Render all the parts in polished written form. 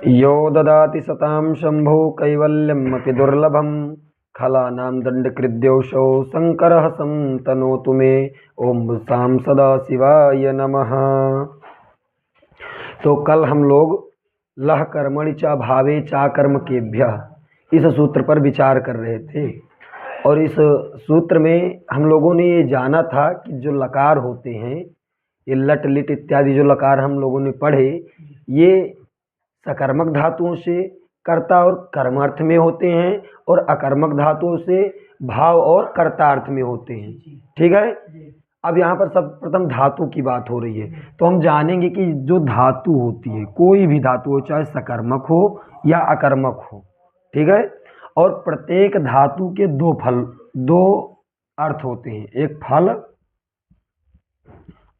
यो ददाति सतां शम्भो कैवल्यमपि दुर्लभं खलानां दण्डकृद्योषौ शङ्करः संतनोतु मे। ओम सां सदा शिवाय नमः। तो कल हम लोग लह कर्मणि च भावे चा कर्म केभ्यः इस सूत्र पर विचार कर रहे थे, और इस सूत्र में हम लोगों ने ये जाना था कि जो लकार होते हैं, ये लट लिट इत्यादि जो लकार हम लोगों ने पढ़े, ये सकर्मक धातुओं से कर्ता और कर्मार्थ में होते हैं और अकर्मक धातुओं से भाव और कर्तार्थ में होते हैं। ठीक है। अब यहाँ पर सब प्रथम धातु की बात हो रही है, तो हम जानेंगे कि जो धातु होती है, कोई भी धातु हो, चाहे सकर्मक हो या अकर्मक हो, ठीक है, और प्रत्येक धातु के दो अर्थ होते हैं, एक फल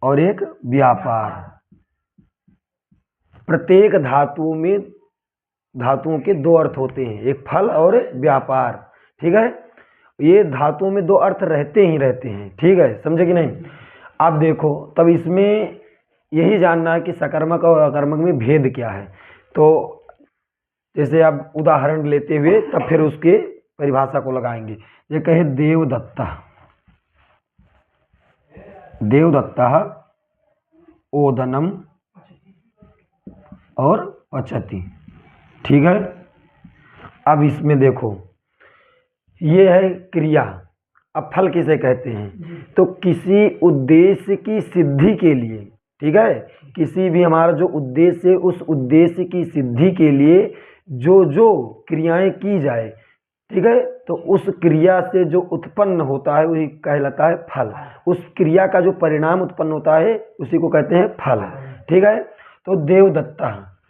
और एक व्यापार। प्रत्येक धातुओं के दो अर्थ होते हैं, एक फल और व्यापार। ठीक है। ये धातुओं में दो अर्थ रहते ही रहते हैं। ठीक है, समझे कि नहीं। अब देखो, तब इसमें यही जानना है कि सकर्मक और अकर्मक में भेद क्या है। तो जैसे अब उदाहरण लेते हुए तब फिर उसके परिभाषा को लगाएंगे। ये कहे देवदत्ता ओदनम और पचति। ठीक है। अब इसमें देखो, ये है क्रिया। अब फल किसे कहते हैं, तो किसी उद्देश्य की सिद्धि के लिए, ठीक है, किसी भी हमारा जो उद्देश्य है, उस उद्देश्य की सिद्धि के लिए जो जो क्रियाएं की जाए, ठीक है, तो उस क्रिया से जो उत्पन्न होता है वही कहलाता है फल। उस क्रिया का जो परिणाम उत्पन्न होता है उसी को कहते हैं फल। ठीक है। तो देवदत्ता,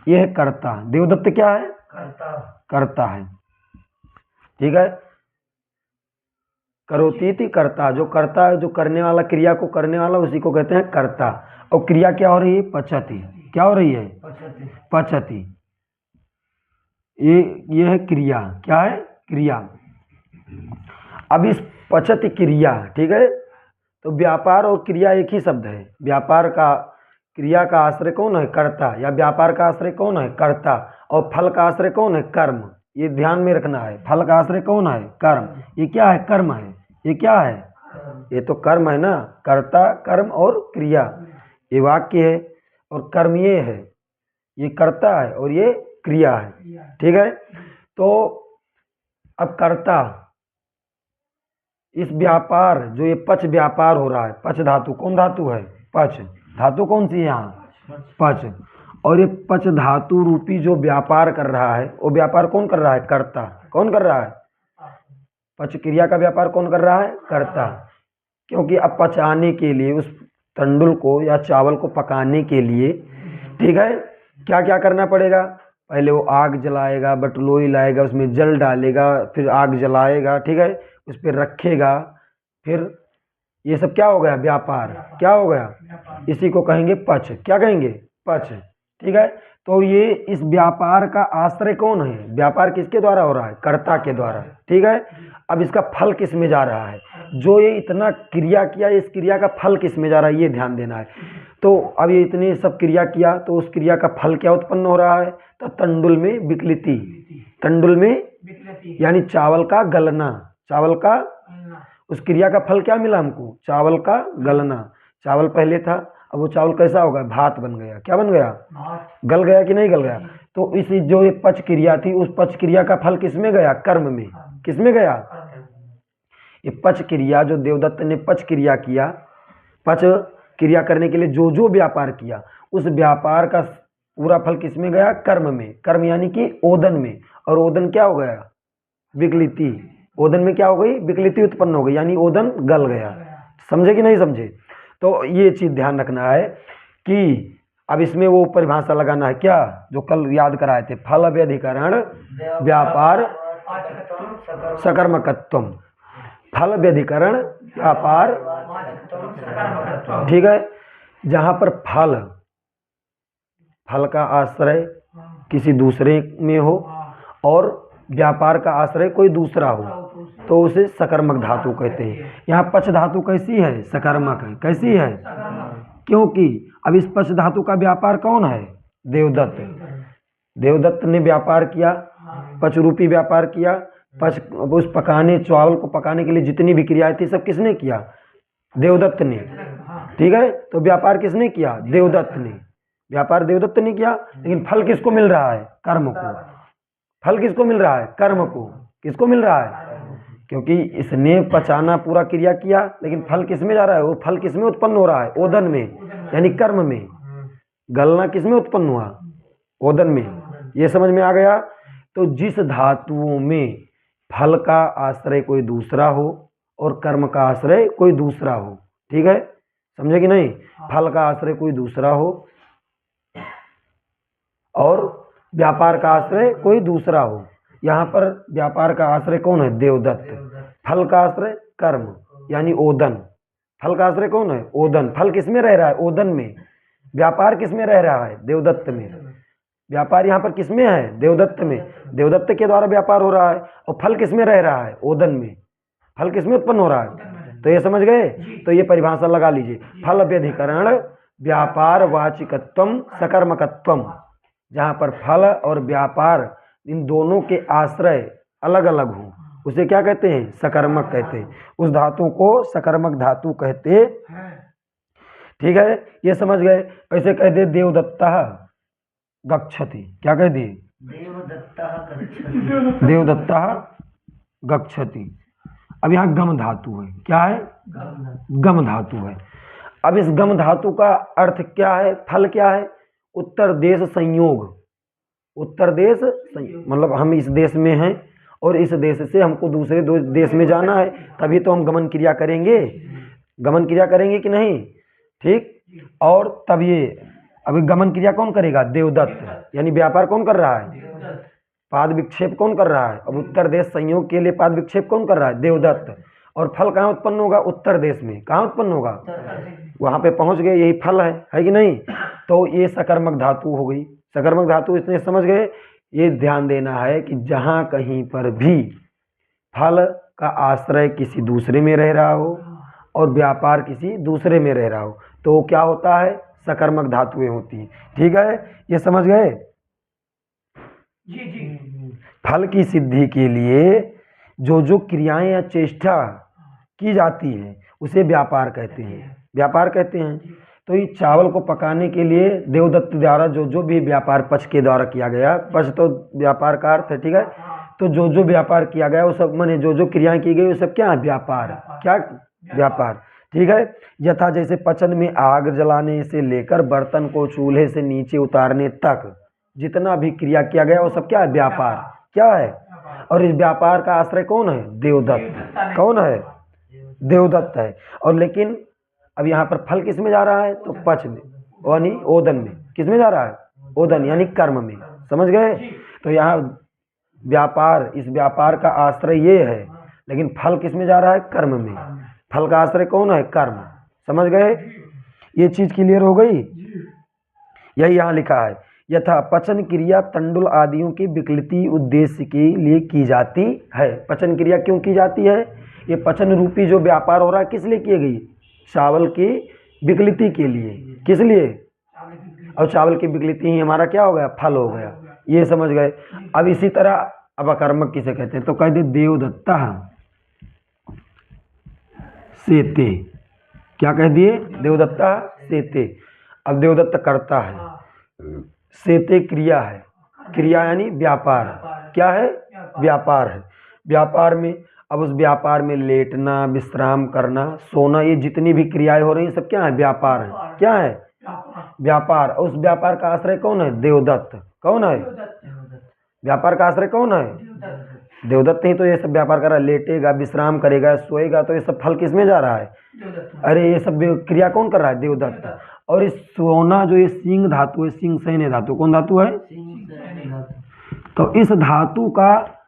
यह है कर्ता। देवदत्त क्या है, कर्ता है। ठीक है। करोतीति कर्ता, जो करता है, जो करने वाला, क्रिया को करने वाला, उसी को कहते हैं कर्ता। और क्रिया क्या हो रही है, पचति। क्या हो रही है, पचति। ये है क्रिया। क्या है, क्रिया। अब इस पचति क्रिया, ठीक है, तो व्यापार और क्रिया एक ही शब्द है। व्यापार का, क्रिया का आश्रय कौन है, कर्ता, या व्यापार का आश्रय कौन है, कर्ता, और फल का आश्रय कौन है, कर्म। ये ध्यान में रखना है, फल का आश्रय कौन है, कर्म। ये क्या है, कर्म है। ये क्या है, ये तो कर्म है ना, कर्ता, कर्म और क्रिया, ये वाक्य है। और कर्म ये है, ये कर्ता है और ये क्रिया है। ठीक है। तो अब कर्ता, इस व्यापार, जो ये पच व्यापार हो रहा है, पच धातु, कौन धातु है, पच धातु, कौन सी है यहाँ, पच। और ये पच धातु रूपी जो व्यापार कर रहा है, वो व्यापार कौन कर रहा है, कर्ता। कौन कर रहा है, पच क्रिया का व्यापार कौन कर रहा है, कर्ता। क्योंकि अब पचाने के लिए, उस तंडुल को या चावल को पकाने के लिए, ठीक है, क्या क्या करना पड़ेगा। पहले वो आग जलाएगा, बटलोई लाएगा, उसमें जल डालेगा, फिर आग जलाएगा, ठीक है, उस पर रखेगा, फिर ये सब क्या हो गया, व्यापार। क्या हो गया, इसी को कहेंगे पच। क्या कहेंगे, पच। ठीक है। तो ये इस व्यापार का आश्रय कौन है, व्यापार किसके द्वारा हो रहा है, कर्ता के द्वारा। ठीक है। अब इसका फल किस में जा रहा है, जो ये इतना क्रिया किया, इस क्रिया का फल किस में जा रहा है, ये ध्यान देना है। तो अब ये इतनी सब क्रिया किया, तो उस क्रिया का फल क्या उत्पन्न हो रहा है, तो तंडुल में विकलिति। तंडुल में यानी चावल का गलना, चावल का, उस क्रिया का फल क्या मिला हमको, चावल का गलना। चावल पहले था, अब वो चावल कैसा हो गया, भात बन गया। क्या बन गया, गल गया कि नहीं गल गया। तो इस जो ये पच क्रिया थी, उस पच क्रिया का फल किस में गया, कर्म में। किस में गया, ये पच क्रिया, जो देवदत्त ने पच क्रिया किया, पच क्रिया करने के लिए जो जो व्यापार किया, उस व्यापार का पूरा फल किस में गया, कर्म में। कर्म यानी कि ओदन में। और ओदन क्या हो गया, विकलिति। ओदन में क्या हो गई, विकलिति उत्पन्न हो गई, यानी ओदन गल गया। समझे कि नहीं समझे। तो ये चीज ध्यान रखना है कि अब इसमें वो परिभाषा लगाना है, क्या जो कल याद कराए थे, फल व्यधिकरण व्यापार सकर्मकत्व। फल व्यधिकरण व्यापार, ठीक है, जहां पर फल का आश्रय किसी दूसरे में हो और व्यापार का आश्रय कोई दूसरा हो, तो उसे सकर्मक धातु कहते हैं। यहाँ पच धातु कैसी है, सकर्मक है। कैसी है, क्योंकि अब इस पच धातु का व्यापार कौन है, देवदत्त। देवदत्त ने व्यापार किया, पच रूपी व्यापार किया। पच उस पकाने चावल को पकाने के लिए जितनी भी क्रियाएं थी सब किसने किया? देवदत्त ने। ठीक है, तो व्यापार किसने किया? देवदत्त ने। व्यापार देवदत्त ने किया, लेकिन फल किसको मिल रहा है? कर्म को। फल किसको मिल रहा है? कर्म को। किसको मिल रहा है? क्योंकि इसने पचाना पूरा क्रिया किया, लेकिन फल किस में जा रहा है? वो फल किस में उत्पन्न हो रहा है? ओदन में, यानी कर्म में। गलना किस में उत्पन्न हुआ? ओदन में। ये समझ में आ गया? तो जिस धातुओं में फल का आश्रय कोई दूसरा हो और कर्म का आश्रय कोई दूसरा हो, ठीक है, समझे कि नहीं? फल का आश्रय कोई दूसरा हो और व्यापार का आश्रय कोई दूसरा हो। यहाँ पर व्यापार का आश्रय कौन है? देवदत्त। फल का आश्रय कर्म, यानी ओदन। फल का आश्रय कौन है? ओदन। फल किस में रह रहा है? ओदन में। व्यापार किस में रह रहा है? देवदत्त में। व्यापार यहाँ पर किस में है? देवदत्त में। देवदत्त के द्वारा व्यापार हो रहा है, और फल किस में रह रहा है? ओदन में। फल किस में उत्पन्न हो रहा है? तो ये समझ गए? तो ये परिभाषा लगा लीजिए, फल व्यधिकरण व्यापार वाचिकत्वम सकर्मकत्वम। जहाँ पर फल और व्यापार इन दोनों के आश्रय अलग अलग हों, उसे क्या कहते हैं? सकर्मक कहते हैं। उस धातु को सकर्मक धातु कहते हैं। ठीक है, ये समझ गए? ऐसे कह दे देवदत्तः गच्छति। क्या कह दिए? देवदत्तः गच्छति। अब यहाँ गम धातु है। क्या है? गम धातु है। अब इस गम धातु का अर्थ क्या है? फल क्या है? उत्तर देश संयोग। उत्तर देश संयोग मतलब हम इस देश में हैं और इस देश से हमको दूसरे देश में जाना है, तभी तो हम गमन क्रिया करेंगे। गमन क्रिया करेंगे कि नहीं? ठीक। और तब ये अभी गमन क्रिया कौन करेगा? देवदत्त। यानी व्यापार कौन कर रहा है? पाद विक्षेप कौन कर रहा है? अब उत्तर देश संयोग के लिए पाद विक्षेप कौन कर रहा है? देवदत्त। और फल कहाँ उत्पन्न होगा? उत्तर देश में। कहाँ उत्पन्न होगा? वहां पे पहुंच गए, यही फल है कि नहीं? तो ये सकर्मक धातु हो गई। सकर्मक धातु इसने समझ गए? ये ध्यान देना है कि जहां कहीं पर भी फल का आश्रय किसी दूसरे में रह रहा हो और व्यापार किसी दूसरे में रह रहा हो, तो क्या होता है? सकर्मक धातुएं होती हैं। ठीक है, ये समझ गए? जी। फल की सिद्धि के लिए जो क्रियाएं या चेष्टा की जाती है उसे व्यापार कहते हैं। व्यापार कहते हैं। तो ये चावल को पकाने के लिए देवदत्त द्वारा जो भी व्यापार पच के द्वारा किया गया, पच तो व्यापार का अर्थ है, ठीक है? तो जो व्यापार किया गया वो सब माने जो क्रियाएं की गई वो सब क्या है? व्यापार। क्या? व्यापार। ठीक है। यथा जैसे पचन में आग जलाने से लेकर बर्तन को चूल्हे से नीचे उतारने तक जितना भी क्रिया किया गया वो सब क्या है? व्यापार। क्या है? और इस व्यापार का आश्रय कौन है? देवदत्त। कौन है? देवदत्त है। और लेकिन अब यहाँ पर फल किस में जा रहा है? तो पच में, यानी ओदन में। किस में जा रहा है? ओदन, यानी कर्म में। समझ गए? तो यहाँ व्यापार, इस व्यापार का आश्रय ये है, लेकिन फल किस में जा रहा है? कर्म में। फल का आश्रय कौन है? कर्म। समझ गए? ये चीज क्लियर हो गई? यही यहाँ लिखा है, यथा पचन क्रिया तंडुल आदियों की विकृति उद्देश्य के लिए की जाती है। पचन क्रिया क्यों की जाती है? ये पचन रूपी जो व्यापार हो रहा है किस लिए की गई? चावल की विकृति के लिए। किस लिए? और चावल की विकृति ही हमारा क्या हो गया? फल हो गया। ये समझ गए? अब इसी तरह अब अकर्मक किसे कहते हैं? तो कह दे देवदत्ता सेते। क्या कह दिए? देवदत्ता सेते। अब देवदत्त करता है, सेते क्रिया है। क्रिया यानी व्यापार। क्या है? व्यापार है। व्यापार में अब उस व्यापार में लेटना, विश्राम करना, सोना, ये जितनी भी क्रियाएं हो रही हैं सब क्या है? व्यापार है। क्या है? व्यापार। उस व्यापार का आश्रय कौन है? देवदत्त। कौन है? व्यापार का आश्रय कौन है? देवदत्त ही तो ये सब व्यापार कर रहा है। लेटेगा, विश्राम करेगा, सोएगा, तो ये सब फल किस में जा रहा है? अरे ये सब क्रिया कौन कर रहा है? देवदत्त। और इस सोना जो ये सिंह धातु है, सिंह सैन्य धातु, कौन धातु है? तो इस धातु का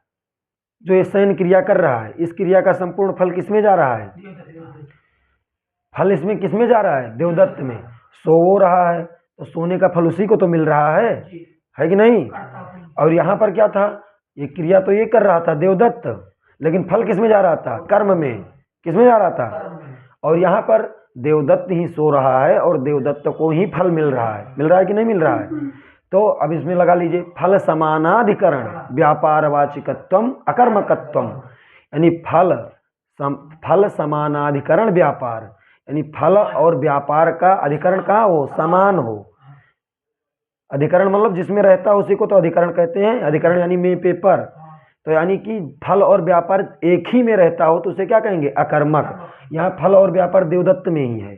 जो ये सैन्य क्रिया कर रहा है, इस क्रिया का संपूर्ण फल किसमें जा रहा है? फल इसमें किसमें जा रहा है? देवदत्त में। सो रहा है तो सोने का फल उसी को तो मिल रहा है कि नहीं? और यहाँ पर क्या था? ये क्रिया तो ये कर रहा था देवदत्त, लेकिन फल किसमें जा रहा था? कर्म में। किसमें जा रहा था? और यहाँ पर देवदत्त ही सो रहा है और देवदत्त को ही फल मिल रहा है। मिल रहा है कि नहीं मिल रहा है? तो अब इसमें लगा लीजिए फल समानाधिकरण व्यापारवाचिकत्वम अकर्मकत्वम, यानी फल समानाधिकरण व्यापार, यानी फल और व्यापार का अधिकरण कहाँ हो, समान हो। अधिकरण मतलब जिसमें रहता है उसी को तो अधिकरण कहते हैं। अधिकरण यानी में पेपर, तो यानी कि फल और व्यापार एक ही में रहता हो तो उसे क्या कहेंगे, अकर्मक। यहाँ फल और व्यापार देवदत्त में ही है,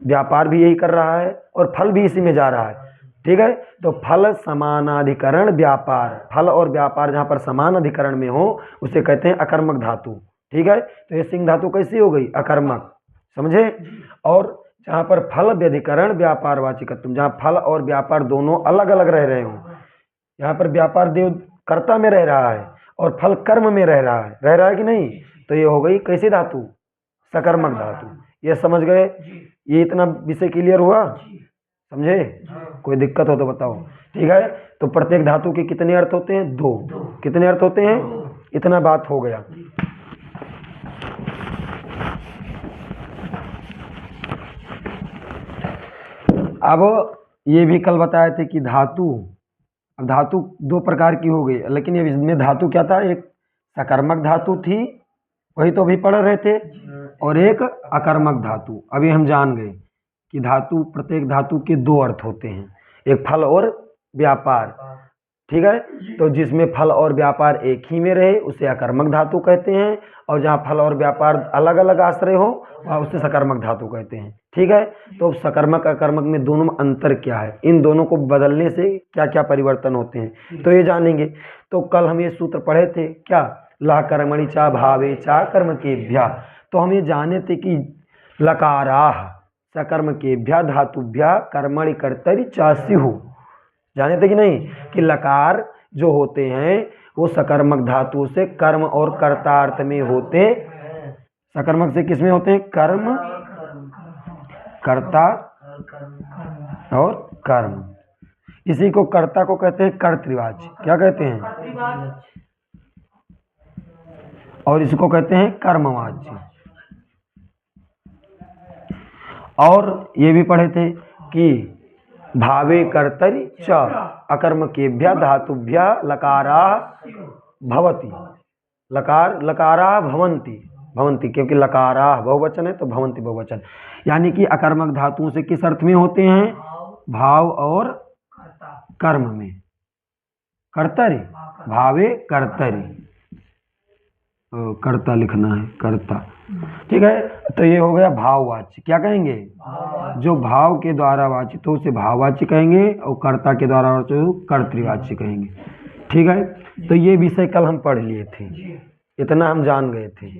व्यापार भी यही कर रहा है और फल भी इसी में जा रहा है, ठीक है। तो फल समानाधिकरण व्यापार, फल और व्यापार जहाँ पर समान अधिकरण में हो उसे कहते हैं अकर्मक धातु, ठीक है। तो ये सिंह धातु कैसी हो गई, अकर्मक, समझे। और जहाँ पर फल व्यधिकरण व्यापार वाचिकत्व, जहाँ फल और व्यापार दोनों अलग अलग रह रहे हो, यहाँ पर व्यापार देव कर्ता में रह रहा है और फल कर्म में रह रहा है कि नहीं, तो ये हो गई कैसी धातु, सकर्मक धातु। ये समझ गए, ये इतना विषय क्लियर हुआ, समझे। कोई दिक्कत हो तो बताओ, ठीक है। तो प्रत्येक धातु के कितने अर्थ होते हैं, दो। कितने अर्थ होते हैं, इतना बात हो गया। अब ये भी कल बताए थे कि धातु, अब धातु दो प्रकार की हो गई, लेकिन ये इसमें धातु क्या था, एक सकर्मक धातु थी, वही तो अभी पढ़ रहे थे, और एक अकर्मक धातु। अभी हम जान गए कि धातु, प्रत्येक धातु के दो अर्थ होते हैं, एक फल और व्यापार, ठीक है। तो जिसमें फल और व्यापार एक ही में रहे उसे अकर्मक धातु कहते हैं, और जहाँ फल और व्यापार अलग अलग आश्रय हो वहाँ उसे सकर्मक धातु कहते हैं, ठीक है। तो सकर्मक अकर्मक में दोनों में अंतर क्या है, इन दोनों को बदलने से क्या क्या परिवर्तन होते हैं, तो ये जानेंगे। तो कल हम ये सूत्र पढ़े थे क्या, ला कर्मणि चा भावे चा कर्म केभ्या। तो हम ये जाने थे कि लकाराः सकर्म केभ्या धातुभ्या कर्मणि कर्तरि चा स्युः, जाने थे कि नहीं, कि लकार जो होते हैं वो सकर्मक धातु से कर्म और कर्तार्थ में होते, सकर्मक से किसमें होते हैं, कर्म, कर्ता और कर्म। इसी को कर्ता को कहते हैं कर्तृवाच्य, क्या कहते हैं, और इसको कहते हैं कर्मवाच्य। और ये भी पढ़े थे कि भावे कर्तरि च अकर्म केभ्या धातुभ्या लकारा भवति, लकारा भवंती, क्योंकि लकारा बहुवचन है तो भवंती बहुवचन, यानी कि अकर्मक धातुओं से किस अर्थ में होते हैं, भाव और कर्म में। कर्तरि, भावे कर्तरि, कर्ता लिखना है, कर्ता, ठीक है। तो ये हो गया भाववाच्य, क्या कहेंगे, जो भाव के द्वारा वाचित हो उसे भाववाच्य कहेंगे, और कर्ता के द्वारा वाचित हो कर्तृवाच्य कहेंगे, ठीक है। तो ये विषय कल हम पढ़ लिए थे, इतना हम जान गए थे,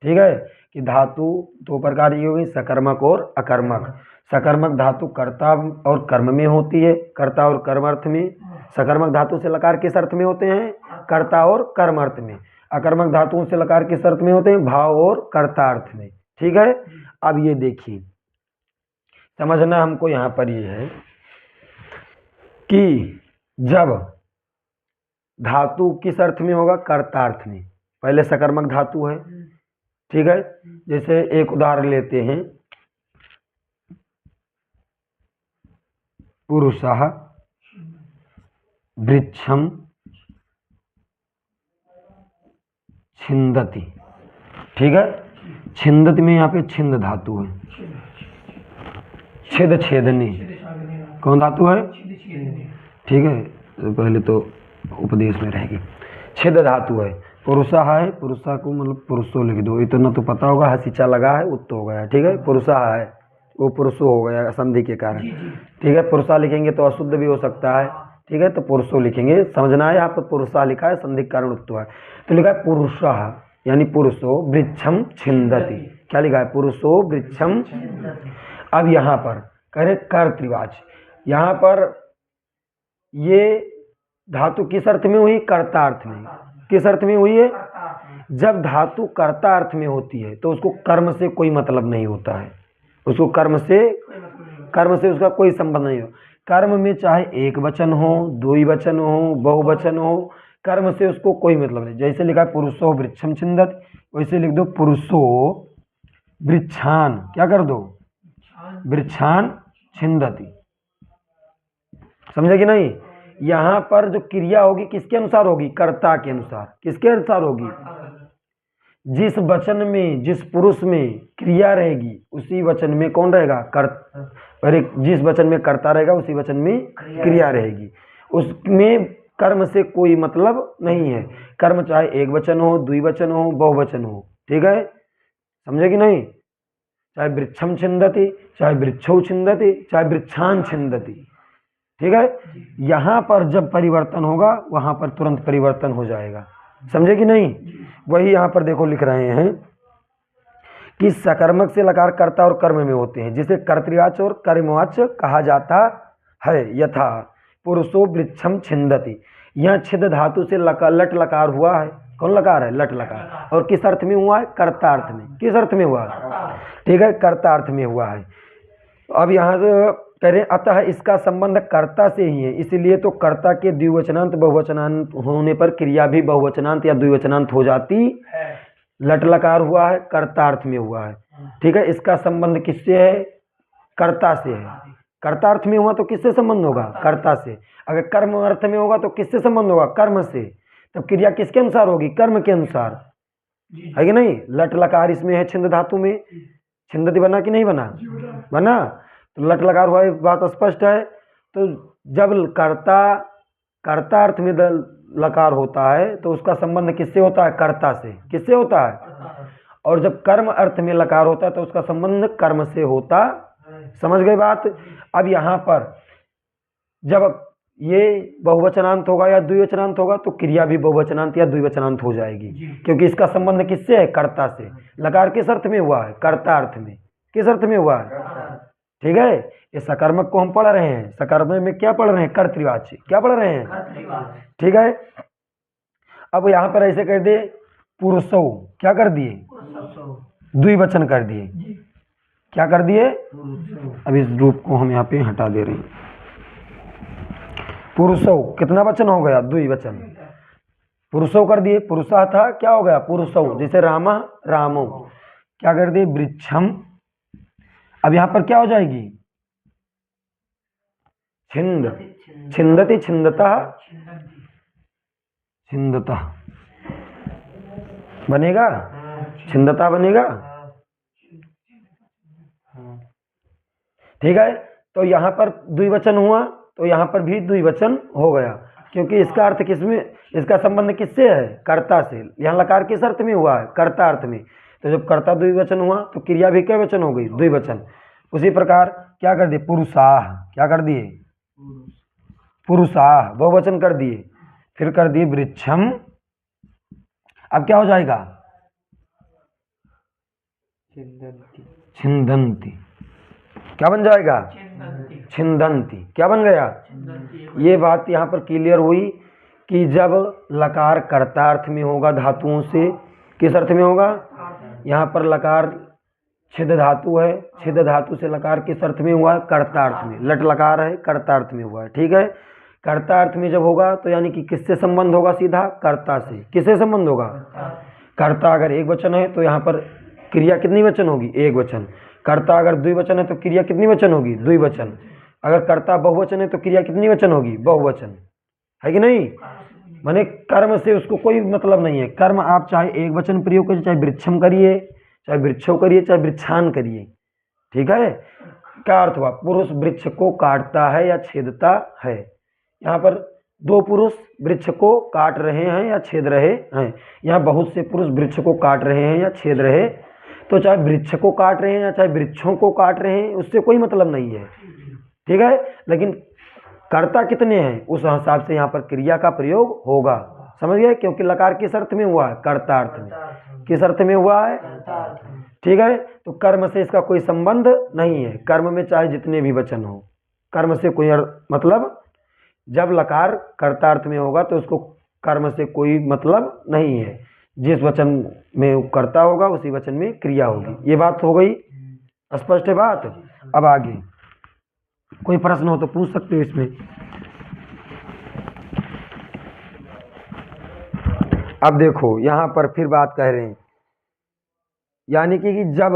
ठीक है, कि धातु दो प्रकार की होगी, सकर्मक और अकर्मक। सकर्मक धातु कर्ता और कर्म में होती है, कर्ता और कर्म अर्थ में। सकर्मक धातु से लकार किस अर्थ में होते हैं, कर्ता और कर्म अर्थ में। अकर्मक धातुओं से लकार किस अर्थ में होते हैं, भाव और कर्तार्थ में, ठीक है। अब ये देखिए, समझना हमको यहाँ पर ये है कि जब धातु किस अर्थ में होगा, कर्तार्थ में, पहले सकर्मक धातु है, ठीक है। जैसे एक उदाहरण लेते हैं, पुरुषः वृक्षम छिंदति, ठीक है। छिंदति में यहाँ पे छिंद धातु है, छेद छेदनी कौन धातु है, ठीक है, पहले तो उपदेश में रहेगी, छेद धातु है। पुरुषा है, पुरुषा को मतलब पुरुषो लिख दो, इतना तो पता होगा, हसीचा लगा है उत्त हो गया, ठीक है। पुरुषा है वो पुरुषो हो गया संधि के कारण, ठीक है। पुरुषा लिखेंगे तो अशुद्ध भी हो सकता है, ठीक है, तो पुरुषो लिखेंगे, समझना है। यहाँ पर पुरुषा लिखा है, संधि के कारण उत्त है, तो लिखा है पुरुषः, यानी पुरुषो वृक्षम छिंदति, क्या लिखा है, पुरुषो वृक्षम। अब यहाँ पर करें कर्तृवाच्य, यहाँ पर ये धातु किस अर्थ में हुई, कर्तार्थ में। किस अर्थ में हुई है, जब धातु कर्तार्थ में होती है तो उसको कर्म से कोई मतलब नहीं होता है, उसको कर्म से उसका कोई संबंध नहीं हो। कर्म में चाहे एक वचन हो, दो ही वचन हो, बहुवचन हो, कर्म से उसको कोई मतलब नहीं। जैसे लिखा है पुरुषो वृक्षम छिंदति, वैसे लिख दो पुरुषो वृक्षान, क्या कर दो, वृक्षान छिंदति, समझे कि नहीं? यहाँ पर जो क्रिया होगी किसके अनुसार होगी? कर्ता के अनुसार। किसके अनुसार होगी? जिस वचन में, जिस पुरुष में क्रिया रहेगी उसी वचन में कौन रहेगा? अरे जिस वचन में कर्ता रहेगा उसी वचन में क्रिया रहेगी। उसमें कर्म से कोई मतलब नहीं है। कर्म चाहे एक वचन हो, द्विवचन हो, बहुवचन हो। ठीक है, समझे कि नहीं? चाहे वृक्षम छिंदति, चाहे वृक्षो छिंदति, चाहे वृक्षान छिंदति। ठीक है, यहाँ पर जब परिवर्तन होगा वहां पर तुरंत परिवर्तन हो जाएगा। समझे कि नहीं? वही यहाँ पर देखो लिख रहे हैं कि सकर्मक से लकार कर्ता और कर्म में होते हैं, जिसे कर्तृवाच और कर्मवाच कहा जाता है। यथा पुरुषो वृक्षम छिंदति, यहाँ छिद धातु से लट लकार हुआ है। कौन लकार है? लट लकार। और किस अर्थ में हुआ है? कर्ता अर्थ में। किस अर्थ में हुआ है? ठीक है, कर्ता अर्थ में हुआ है। अब यहाँ से करें, अतः इसका संबंध कर्ता से ही है, इसलिए तो कर्ता के द्विवचनांत बहुवचनांत होने पर क्रिया भी बहुवचनांत या द्विवचनांत हो जाती है। लट लकार हुआ है, कर्ता अर्थ में हुआ है। ठीक है, इसका संबंध किससे है? कर्ता से है। कर्ता अर्थ में हुआ तो किससे संबंध होगा? कर्ता से। अगर कर्म अर्थ में होगा तो किससे संबंध होगा? कर्म से। तो क्रिया किसके अनुसार होगी? कर्म के अनुसार, है कि नहीं? लट लकार इसमें है छिंद धातु में। छिंदति बना कि नहीं बना? बना। तो लट लकार हुआ, बात स्पष्ट है। तो जब कर्ता अर्थ में लकार होता है तो उसका संबंध किससे होता है? कर्ता से। किससे होता है? और जब कर्म अर्थ में लकार होता है तो उसका संबंध कर्म से होता। समझ गए बात? अब यहाँ पर जब ये बहुवचनांत होगा या द्विवचनांत होगा तो क्रिया भी बहुवचनांत या द्विवचनांत हो जाएगी, क्योंकि इसका संबंध किससे है? कर्ता से। लकार किस अर्थ में हुआ है? कर्ता अर्थ में। किस अर्थ में हुआ है? ठीक है, ये सकर्मक को हम पढ़ रहे हैं। सकर्मक में क्या पढ़ रहे हैं? कर्तृवाच्य। क्या पढ़ रहे हैं? ठीक है, अब यहाँ पर ऐसे कर दिए पुरुषो, क्या कर दिए? द्विवचन कर दिए। क्या कर दिए? अब इस रूप को हम यहाँ पे हटा दे रहे हैं। पुरुषो कितना वचन हो गया? द्विवचन। पुरुषो कर दिए, पुरुषा था, क्या हो गया? पुरुषो। जैसे रामा रामो। क्या कर दिए? वृक्षम। अब यहाँ पर क्या हो जाएगी? छिंद, छिंदति, छिंदता, छिंदता बनेगा। छिंदता बनेगा। ठीक है, तो यहाँ पर द्विवचन हुआ तो यहाँ पर भी द्विवचन हो गया, क्योंकि इसका अर्थ किसमें, इसका संबंध किससे है? कर्ता से। यहाँ लकार किस अर्थ में हुआ है? कर्ता अर्थ में। तो जब कर्ता द्विवचन हुआ तो क्रिया भी क्या वचन हो गई? द्विवचन। उसी प्रकार क्या कर दिए? पुरुषाह। क्या कर दिए? पुरुषाह बहुवचन कर दिए। फिर कर दिए वृक्षम। अब क्या हो जाएगा? छिंदंती। क्या बन जाएगा? छिंदंती। क्या बन गया? ये बात यहाँ पर क्लियर हुई कि जब लकार कर्ता अर्थ में होगा धातुओं से, किस अर्थ में होगा? यहाँ पर लकार छिद धातु है, छिद धातु से लकार किस अर्थ में हुआ है? कर्ता अर्थ में। लट लकार है, कर्ता अर्थ में हुआ है। ठीक है, कर्ता अर्थ में जब होगा तो यानी कि किससे संबंध होगा? सीधा कर्ता से। किससे संबंध होगा? कर्ता अगर एक वचन है तो यहाँ पर क्रिया कितनी वचन होगी? एक वचन। कर्ता अगर द्विवचन है तो क्रिया कितनी वचन होगी? द्विवचन। अगर कर्ता बहुवचन है तो क्रिया कितनी वचन होगी? बहुवचन। है कि नहीं? माने कर्म से उसको कोई मतलब नहीं है। कर्म आप चाहे एक वचन प्रयोग करिए, चाहे वृक्षम करिए, चाहे वृक्षो करिए, चाहे वृक्षान करिए। ठीक है, क्या अर्थ हुआ? पुरुष वृक्ष को काटता है या छेदता है। यहाँ पर दो पुरुष वृक्ष को काट रहे हैं या छेद रहे हैं। यहाँ बहुत से पुरुष वृक्ष को काट रहे हैं या छेद रहे। तो चाहे वृक्ष को काट रहे हैं या चाहे वृक्षों को काट रहे हैं, उससे कोई मतलब नहीं है। ठीक है, लेकिन कर्ता कितने हैं उस हिसाब से यहाँ पर क्रिया का प्रयोग होगा। समझ गए? क्योंकि लकार किस अर्थ में हुआ है? कर्ता अर्थ में। किस अर्थ में हुआ है? ठीक है, तो कर्म से इसका कोई संबंध नहीं है। कर्म में चाहे जितने भी वचन हो, कर्म से कोई मतलब, जब लकार कर्ता अर्थ में होगा तो उसको कर्म से कोई मतलब नहीं है। जिस वचन में कर्ता होगा उसी वचन में क्रिया होगी। ये बात हो गई, स्पष्ट है बात? अब आगे कोई प्रश्न हो तो पूछ सकते हो इसमें। अब देखो यहाँ पर फिर बात कह रहे हैं यानी कि जब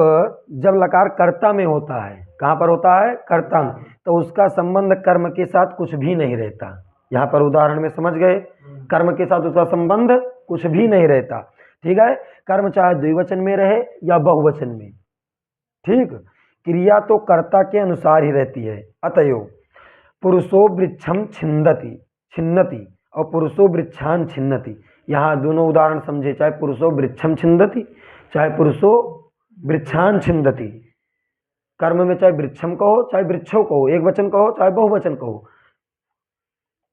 जब लकार कर्ता में होता है, कहाँ पर होता है, कर्ता में, तो उसका संबंध कर्म के साथ कुछ भी नहीं रहता। यहाँ पर उदाहरण में समझ गए, कर्म के साथ उसका संबंध कुछ भी नहीं रहता। ठीक है, कर्म चाहे द्विवचन में रहे या बहुवचन में। ठीक, क्रिया तो कर्ता के अनुसार ही रहती है। अतएव पुरुषो वृक्षम छिन्दति छिन्नति और पुरुषो वृक्षान छिन्नति, यहाँ दोनों उदाहरण समझे, चाहे पुरुषो वृक्षम छिन्दति चाहे पुरुषो वृक्षान छिन्दति। कर्म में चाहे वृक्षम कहो चाहे वृक्षो कहो, एक वचन कहो चाहे बहुवचन कहो,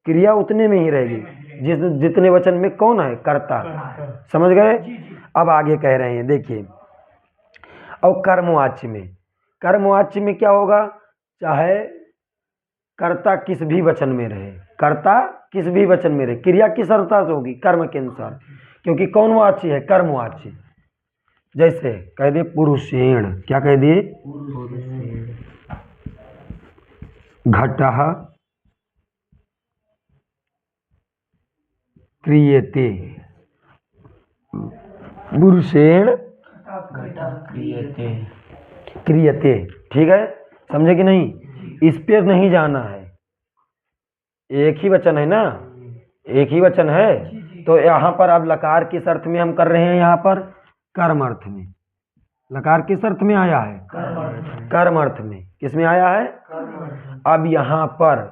क्रिया उतने में ही रहेगी जितने वचन में कौन है, कर्ता। समझ गए। अब आगे कह रहे हैं, देखिए, और कर्मवाच्य में क्या होगा, चाहे कर्ता किस भी वचन में रहे, कर्ता किस भी वचन में रहे, क्रिया किस अर्थात होगी, कर्म के अनुसार, क्योंकि कौन वाच्य है, कर्मवाच्य। जैसे कह दिए पुरुषेण, क्या कह दिए, घटः क्रियते, पुरुषेण क्रियते। ठीक है, समझे कि नहीं, इस पर नहीं जाना है, एक ही वचन है ना, एक ही वचन है। तो यहाँ पर अब लकार किस अर्थ में हम कर रहे हैं, यहाँ पर कर्म अर्थ में। लकार किस अर्थ में आया है, कर्म अर्थ में। किस में आया है, अब यहाँ पर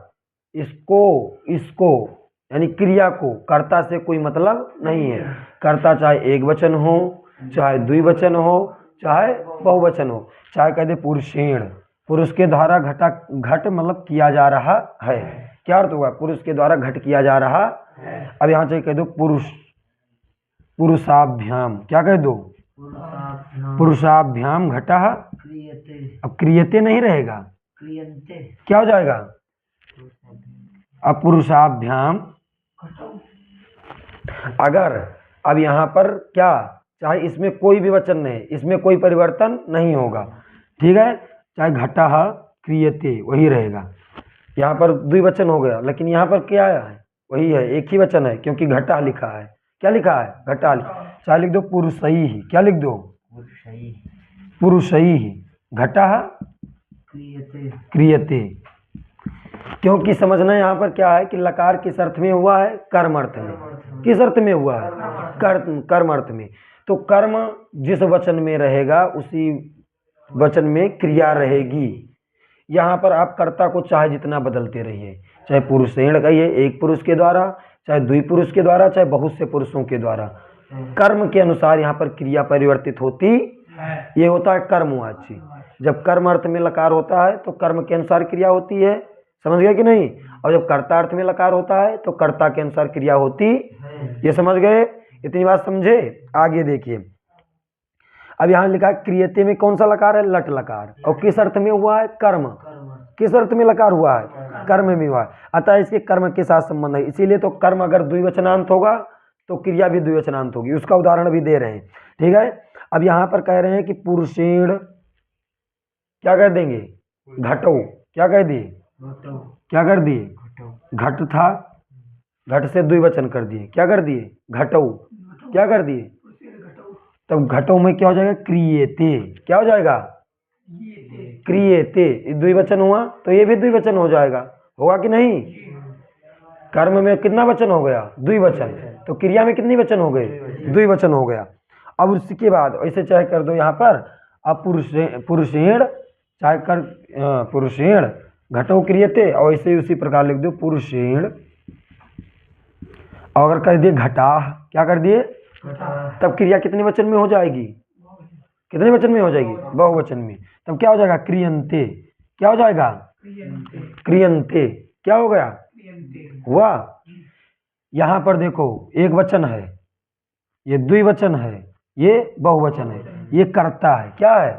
इसको यानी क्रिया को कर्ता से कोई मतलब नहीं है। कर्ता चाहे एक वचन हो, चाहे द्विवचन हो, चाहे बहुवचन हो, चाहे कह दे पुरुषेण, पुरुष के द्वारा घट मतलब किया जा रहा है। क्या अर्थ होगा, पुरुष के द्वारा घट किया जा रहा। अब यहाँ चाहिए कह दो पुरुषाभ्याम, क्या कह दो, पुरुषाभ्याम घटः, अब क्रियते नहीं रहेगा, क्या हो जाएगा, अब पुरुषाभ्याम। अगर अब यहाँ पर क्या, चाहे इसमें कोई भी वचन नहीं, इसमें कोई परिवर्तन नहीं होगा। ठीक है, चाहे घटः क्रियते वही रहेगा। यहाँ पर द्विवचन हो गया, लेकिन यहाँ पर क्या है, वही है, एक ही वचन है, क्योंकि घटा लिखा है। क्या लिखा है, घटा। चाहे लिख दो पुरुषई ही, क्या लिख दो, पुरुषई ही घटः क्रियते। क्योंकि समझना यहाँ पर क्या है कि लकार किस अर्थ में हुआ है, कर्म अर्थ में। किस अर्थ में हुआ है, कर्म अर्थ में। तो कर्म जिस वचन में रहेगा उसी वचन में क्रिया रहेगी। यहाँ पर आप कर्ता को चाहे जितना बदलते रहिए, चाहे पुरुषेण कहिए एक पुरुष के द्वारा, चाहे द्विपुरुष के द्वारा, चाहे बहुत से पुरुषों के द्वारा, कर्म के अनुसार यहाँ पर क्रिया परिवर्तित होती। ये होता है कर्मवाची। जब कर्म अर्थ में लकार होता है तो कर्म के अनुसार क्रिया होती है, समझ गया कि नहीं। और जब कर्ता अर्थ में लकार होता है तो कर्ता के अनुसार क्रिया होती। ये समझ गए, इतनी बात समझे। आगे देखिए, अब यहाँ लिखा है क्रियते में कौन सा लकार है, लट लकार। और किस अर्थ में हुआ है, कर्म। किस अर्थ में लकार हुआ है, कर्म में हुआ है। अतः इसके कर्म के साथ संबंध है, इसीलिए तो कर्म अगर द्विवचनांत होगा तो क्रिया भी द्विवचनांत होगी। उसका उदाहरण भी दे रहे हैं। ठीक है, अब यहाँ पर कह रहे हैं कि पुरुषेण क्या कर देंगे, घटो, क्या कह दिए, क्या कर दिए, घट था, घट से द्विवचन कर दिए, क्या कर दिए, घटो, क्या कर दिए। तब घटों में क्या हो जाएगा, क्रियते, क्या हो जाएगा, क्रियते। द्विवचन हुआ तो ये भी द्विवचन हो जाएगा, होगा कि नहीं। कर्म में कितना वचन हो गया, द्विवचन। तो क्रिया में कितनी वचन हो गए, द्विवचन हो गया। अब उसके बाद ऐसे चाहे कर दो यहाँ पर, अब पुरुषेण चाहे कर पुरुषेण घटो क्रियते, और ऐसे उसी प्रकार लिख दो पुरुषेण। और अगर कर दिए घटा, क्या कर दिए, तब क्रिया कितने वचन में हो जाएगी, कितने वचन में हो जाएगी, बहुवचन में। तब क्या हो जाएगा, क्रियंते, क्या हो जाएगा, क्रियंते, क्या हो गया, हुआ। यहाँ पर देखो एक वचन है, ये द्विवचन है, ये बहुवचन है, ये कर्ता है, क्या है,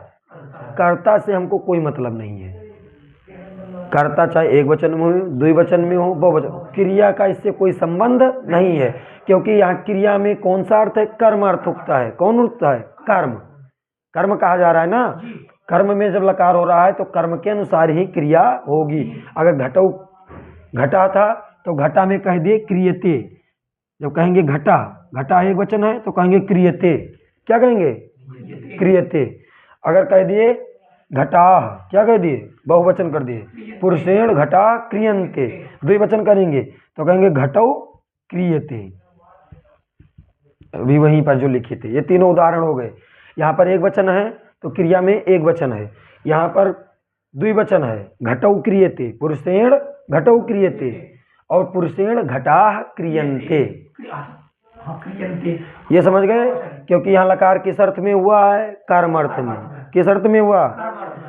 कर्ता से हमको कोई मतलब नहीं है। कर्ता चाहे एक वचन में हो, द्विवचन में हो, बहुवचन, क्रिया का इससे कोई संबंध नहीं है। क्योंकि यहाँ क्रिया में कौन सा अर्थ है, कर्म अर्थ उठता है। कौन उठता है, कर्म, कर्म कहा जा रहा है ना। कर्म में जब लकार हो रहा है तो कर्म के अनुसार ही क्रिया होगी। अगर घटो घटा था तो घटा में कह दिए क्रियते। जब कहेंगे घटा, घटा एक वचन है तो कहेंगे क्रियते, क्या कहेंगे, क्रियते। अगर कह दिए घटाह, क्या कह दिए, बहुवचन कर दिए, पुरुषेण घटा क्रियन्ते, द्विवचन करेंगे तो कहेंगे घटौ क्रियते। अभी वहीं पर जो लिखे थे, ये तीनों उदाहरण हो गए। यहाँ पर एक वचन है तो क्रिया में एक वचन है, यहाँ पर द्विवचन है, घटौ क्रियते, पुरुषेण घटौ क्रियते और पुरुषेण घटाह क्रियन्ते। ये समझ गए, क्योंकि यहाँ लकार किस अर्थ में हुआ है, कर्म अर्थ में। किस अर्थ में हुआ,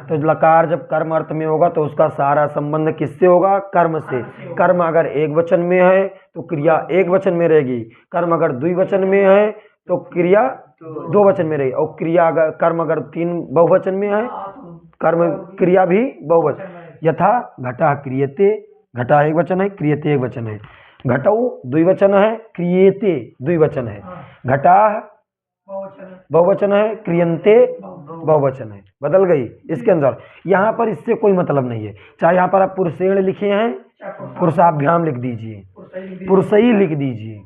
तो लकार जब कर्म अर्थ में होगा तो उसका सारा संबंध किससे होगा, कर्म से। कर्म अगर एक वचन में है तो क्रिया एक वचन में रहेगी, कर्म अगर द्विवचन में है तो क्रिया दो वचन में रहेगी, और क्रिया अगर कर्म अगर तीन बहुवचन में है, कर्म क्रिया भी बहुवचन। यथा घटा क्रियते, घटा एक वचन है, क्रियते एक वचन है, घटौ द्विवचन है, क्रियते द्विवचन है, घटा बहुवचन है, क्रियन्ते बहुवचन है। बदल गई इसके अनुसार। यहाँ पर इससे कोई मतलब नहीं है, चाहे यहाँ पर आप पुरुषेण लिखे हैं, पुरुषाभ्याम लिख दीजिए, पुरुषई लिख दीजिए,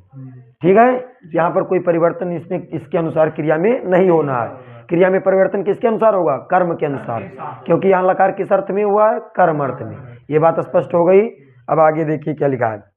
ठीक है। यहाँ पर कोई परिवर्तन इसमें इसके अनुसार क्रिया में नहीं होना है। क्रिया में परिवर्तन किसके अनुसार होगा, कर्म के अनुसार, क्योंकि यहाँ लकार किस अर्थ में हुआ है, कर्म अर्थ में। ये बात स्पष्ट हो गई। अब आगे देखिए क्या लिखा है।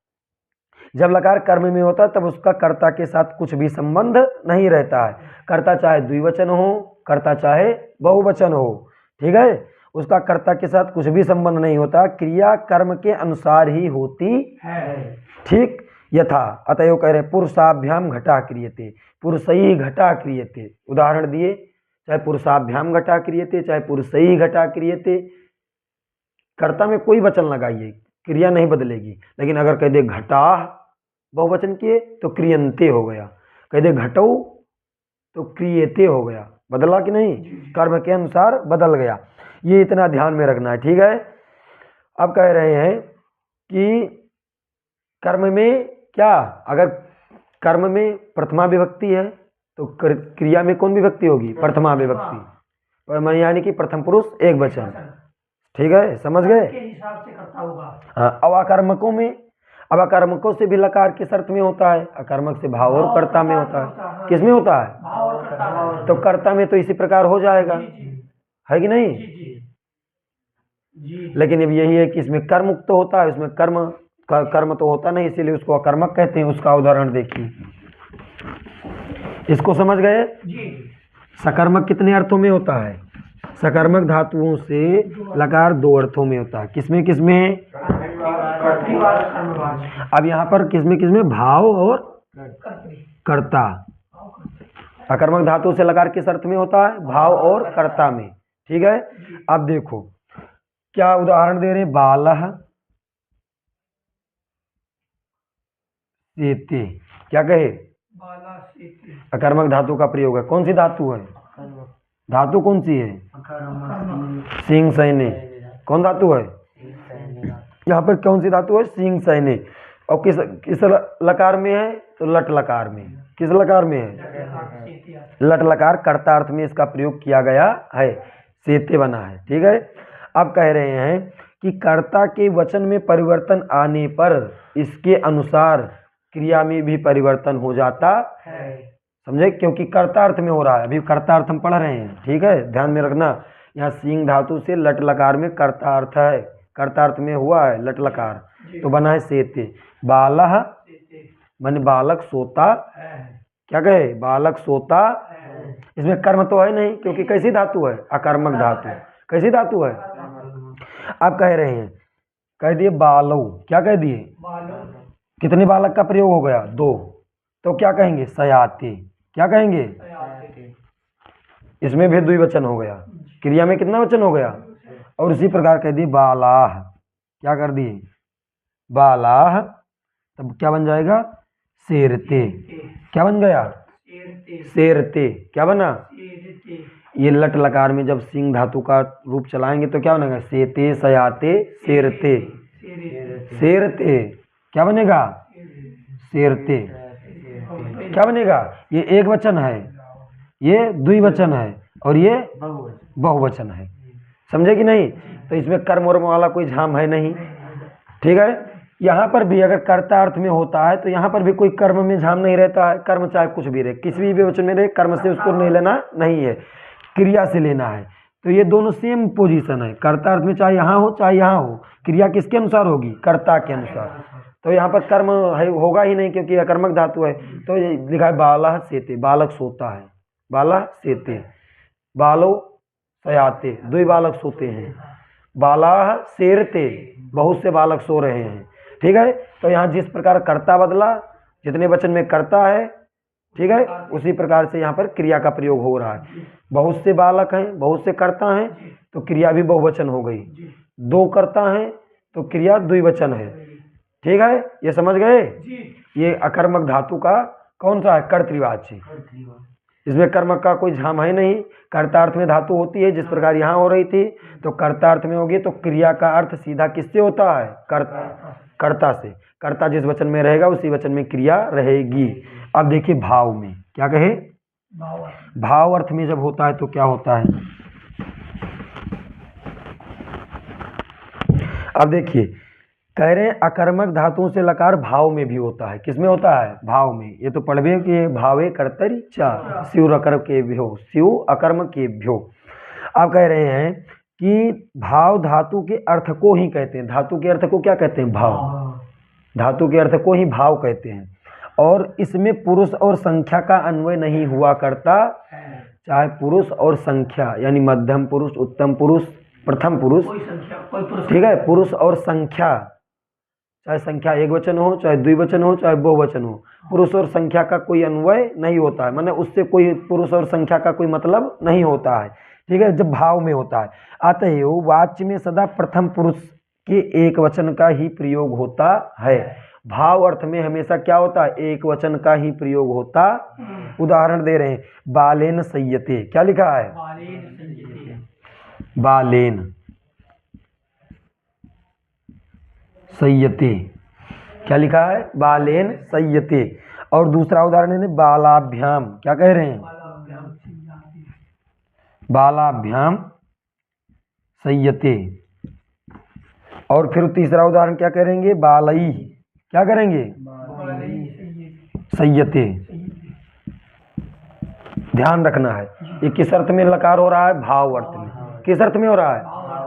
जब लकार कर्म में होता है तब उसका कर्ता के साथ कुछ भी संबंध नहीं रहता है। कर्ता चाहे द्विवचन हो, कर्ता चाहे बहुवचन हो, ठीक है, उसका कर्ता के साथ कुछ भी संबंध नहीं होता, क्रिया कर्म के अनुसार ही होती है, ठीक। यथा, अतएव कह रहे पुरुषाभ्याम घटा क्रियते, पुरुषई घटा क्रियते। उदाहरण दिए, चाहे पुरुषाभ्याम घटा क्रियते, चाहे पुरुषई घटा क्रियते, कर्ता में कोई वचन लगाइए, क्रिया नहीं बदलेगी। लेकिन अगर कह दे घटा बहुवचन किए तो क्रियन्ते हो गया, कह दे घटौ तो क्रियते हो गया। बदला कि नहीं, कर्म के अनुसार बदल गया। ये इतना ध्यान में रखना है, ठीक है। अब कह रहे हैं कि कर्म में क्या, अगर कर्म में प्रथमा विभक्ति है तो क्रिया में कौन विभक्ति होगी, प्रथमा विभक्ति, यानी कि प्रथम पुरुष एक वचन, ठीक है, समझ गए। हाँ, अवाकर्मकों में, अवाकर्मकों से भी लकार किस अर्थ में होता है, अकर्मक से भाव और कर्ता में होता है। किस में होता है, तो कर्ता में तो इसी प्रकार हो जाएगा, है कि नहीं। लेकिन अब यही है कि इसमें कर्म तो होता है, इसमें कर्म तो होता नहीं, इसीलिए उसको अकर्मक कहते हैं। उसका उदाहरण देखिए, इसको समझ गए। सकर्मक कितने अर्थों में होता है, सकर्मक धातुओं से लकार दो अर्थों में होता है। किसमें किसमें, अब यहाँ पर किसमें किसमें, भाव और कर्ता। अकर्मक धातु से लकार किस अर्थ में होता है, भाव और कर्ता में, ठीक है। अब देखो क्या उदाहरण दे रहे हैं, बालह सेते, क्या कहे, अकर्मक धातु का प्रयोग है। कौन सी धातु है, धातु कौन सी है, सिंह सैने। कौन धातु है, यहाँ पर कौन सी धातु है, सिंह सैने। और किस लकार में है, तो लट लकार में। किस लकार में है, लट लकार, कर्तार्थ में इसका प्रयोग किया गया है, सेते बना है, ठीक है। अब कह रहे हैं कि कर्ता के वचन में परिवर्तन आने पर इसके अनुसार क्रिया में भी परिवर्तन हो जाता है, समझे, क्योंकि कर्तार्थ में हो रहा है। अभी कर्तार्थ हम पढ़ रहे हैं, ठीक है, ध्यान में रखना। यहाँ सिंह धातु से लट लकार में कर्तार्थ है, कर्तार्थ में हुआ है लट लकार, तो बना है सेते। बालह माने बालक सोता, क्या कहे, बालक सोता। इसमें कर्म तो है नहीं, क्योंकि कैसी धातु है, अकर्मक धातु। कैसी धातु है, आप कह रहे हैं, कह दिए बालौ, क्या कह दिए, कितने बालक का प्रयोग हो गया, दो, तो क्या कहेंगे, सयाते। क्या कहेंगे, इसमें भी द्विवचन हो गया, क्रिया में कितना वचन हो गया। और इसी प्रकार कह दिए बालाह, क्या कर दिए, बालाह, तब क्या बन जाएगा, शेरते। क्या बन गया, शेरते। क्या बना, ये लट लकार में जब सिंह धातु का रूप चलाएंगे तो क्या बनेगा, सेते सयाते शेरते, शेरते। क्या बनेगा, शेरते। क्या बनेगा, ये एक वचन है, ये द्विवचन है, और ये बहुवचन है, समझे कि नहीं। तो इसमें कर्म वर्म वाला कोई झाम है नहीं, ठीक है। यहाँ पर भी अगर कर्ता अर्थ में होता है तो यहाँ पर भी कोई कर्म में झाम नहीं रहता है। कर्म चाहे कुछ भी रहे, किसी भी वचन में रहे, कर्म से उसको नहीं लेना नहीं है, क्रिया से लेना है। तो ये दोनों सेम पोजीशन है, कर्ता अर्थ में चाहे यहाँ हो चाहे यहाँ हो, क्रिया किसके अनुसार होगी? कर्ता के अनुसार। तो यहाँ पर कर्म है होगा ही नहीं क्योंकि अकर्मक धातु है। तो ये लिखा है बालः सेते, बालक सोता है, बालः सेते, बालो सयाते, दो बालक सोते हैं, बालाह सेरते, बहुत से बालक सो रहे हैं। ठीक है, तो यहाँ जिस प्रकार कर्ता बदला, जितने वचन में कर्ता है, ठीक है, उसी प्रकार से यहाँ पर क्रिया का प्रयोग हो रहा है। बहुत से बालक हैं, बहुत से कर्ता हैं, तो क्रिया भी बहुवचन हो गई। दो कर्ता हैं तो क्रिया द्विवचन है। ठीक है, ये समझ गए? ये अकर्मक धातु का कौन सा है? कर्तृवाची। इसमें कर्म का कोई झाम है नहीं। कर्तार्थ में धातु होती है जिस प्रकार यहाँ हो रही थी, तो कर्तार्थ में होगी तो क्रिया का अर्थ सीधा किससे होता है? कर्ता से। कर्ता जिस वचन में रहेगा उसी वचन में क्रिया रहेगी। अब देखिए भाव में क्या कहे? भाव अर्थ में जब होता है तो क्या होता है? अब देखिए कह रहे हैं अकर्मक धातुओं से लकार भाव में भी होता है। किसमें होता है? भाव में। ये तो पढ़वे कि भावे कर्तरि चा स्युर अकर्म के भ्यो, स्यु अकर्म के भ्यो। आप कह रहे हैं कि भाव धातु के अर्थ को ही कहते हैं। धातु के अर्थ को क्या कहते हैं? भाव। धातु के अर्थ को ही भाव कहते हैं। और इसमें पुरुष और संख्या का अन्वय नहीं हुआ करता, चाहे पुरुष और संख्या यानी मध्यम पुरुष, उत्तम पुरुष, प्रथम पुरुष, ठीक है, पुरुष और संख्या, चाहे संख्या एक वचन हो, चाहे द्विवचन हो, चाहे बहुवचन हो, पुरुष और संख्या का कोई अन्वय नहीं होता है। माने उससे कोई पुरुष और संख्या का कोई मतलब नहीं होता है। ठीक है, जब भाव में होता है। अतएव वाच्य में सदा प्रथम पुरुष के एक वचन का ही प्रयोग होता है। भाव अर्थ में हमेशा क्या होता है? एक वचन का ही प्रयोग होता। उदाहरण दे रहे हैं, बालेन संयते। क्या लिखा है? बालेन संयते। क्या लिखा है? बालेन संयते। और दूसरा उदाहरण है बालाभ्याम। क्या कह रहे हैं? बालाभ्याम संयते। और फिर तीसरा उदाहरण क्या करेंगे? बालई। क्या करेंगे? संयते। ध्यान रखना है ये किस अर्थ में लकार हो रहा है? भाव अर्थ में। किस अर्थ में हो रहा है?